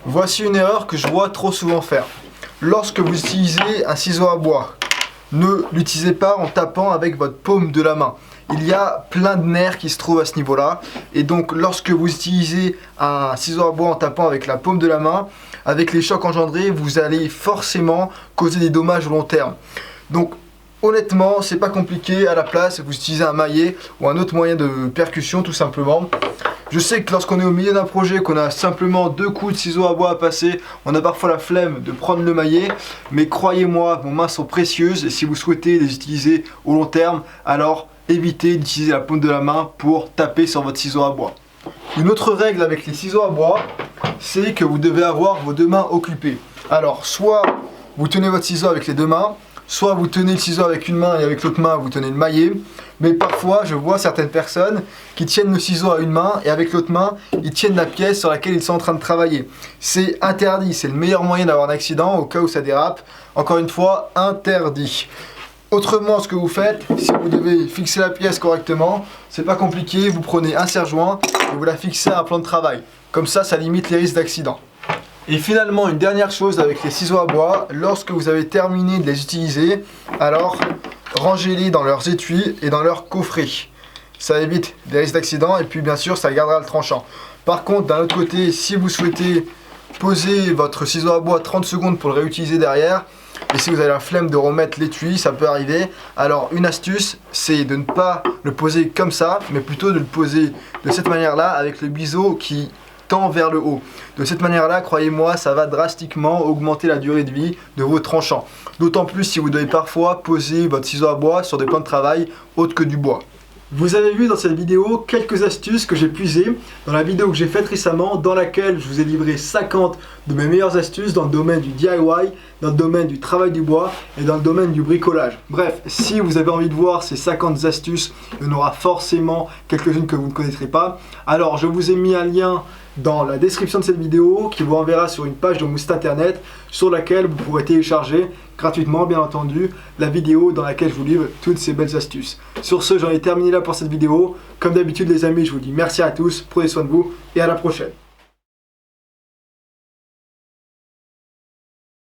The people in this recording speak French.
Voici une erreur que je vois trop souvent faire. Lorsque vous utilisez un ciseau à bois, ne l'utilisez pas en tapant avec votre paume de la main. Il y a plein de nerfs qui se trouvent à ce niveau-là. Et donc lorsque vous utilisez un ciseau à bois en tapant avec la paume de la main, avec les chocs engendrés, vous allez forcément causer des dommages au long terme. Donc honnêtement, c'est pas compliqué. À la place, vous utilisez un maillet ou un autre moyen de percussion tout simplement. Je sais que lorsqu'on est au milieu d'un projet, qu'on a simplement 2 coups de ciseaux à bois à passer, on a parfois la flemme de prendre le maillet, mais croyez-moi, vos mains sont précieuses et si vous souhaitez les utiliser au long terme, alors évitez d'utiliser la paume de la main pour taper sur votre ciseau à bois. Une autre règle avec les ciseaux à bois, c'est que vous devez avoir vos 2 mains occupées. Alors, soit vous tenez votre ciseau avec les 2 mains, soit vous tenez le ciseau avec une main et avec l'autre main vous tenez le maillet. Mais parfois je vois certaines personnes qui tiennent le ciseau à une main et avec l'autre main ils tiennent la pièce sur laquelle ils sont en train de travailler. C'est interdit, c'est le meilleur moyen d'avoir un accident au cas où ça dérape. Encore une fois, interdit. Autrement, ce que vous faites, si vous devez fixer la pièce correctement, c'est pas compliqué, vous prenez un serre-joint et vous la fixez à un plan de travail. Comme ça limite les risques d'accident. Et finalement, une dernière chose avec les ciseaux à bois, lorsque vous avez terminé de les utiliser, alors rangez-les dans leurs étuis et dans leurs coffrets. Ça évite des risques d'accident et puis bien sûr, ça gardera le tranchant. Par contre, d'un autre côté, si vous souhaitez poser votre ciseau à bois 30 secondes pour le réutiliser derrière, et si vous avez la flemme de remettre l'étui, ça peut arriver. Alors une astuce, c'est de ne pas le poser comme ça, mais plutôt de le poser de cette manière-là avec le biseau qui tend vers le haut. De cette manière-là, croyez-moi, ça va drastiquement augmenter la durée de vie de vos tranchants. D'autant plus si vous devez parfois poser votre ciseau à bois sur des plans de travail autres que du bois. Vous avez vu dans cette vidéo quelques astuces que j'ai puisées dans la vidéo que j'ai faite récemment dans laquelle je vous ai livré 50 de mes meilleures astuces dans le domaine du DIY, dans le domaine du travail du bois et dans le domaine du bricolage. Bref, si vous avez envie de voir ces 50 astuces, il y en aura forcément quelques-unes que vous ne connaîtrez pas. Alors je vous ai mis un lien dans la description de cette vidéo qui vous enverra sur une page de mon site internet sur laquelle vous pourrez télécharger gratuitement bien entendu la vidéo dans laquelle je vous livre toutes ces belles astuces. Sur ce, j'en ai terminé là pour cette vidéo. Comme d'habitude les amis, je vous dis merci à tous, prenez soin de vous et à la prochaine.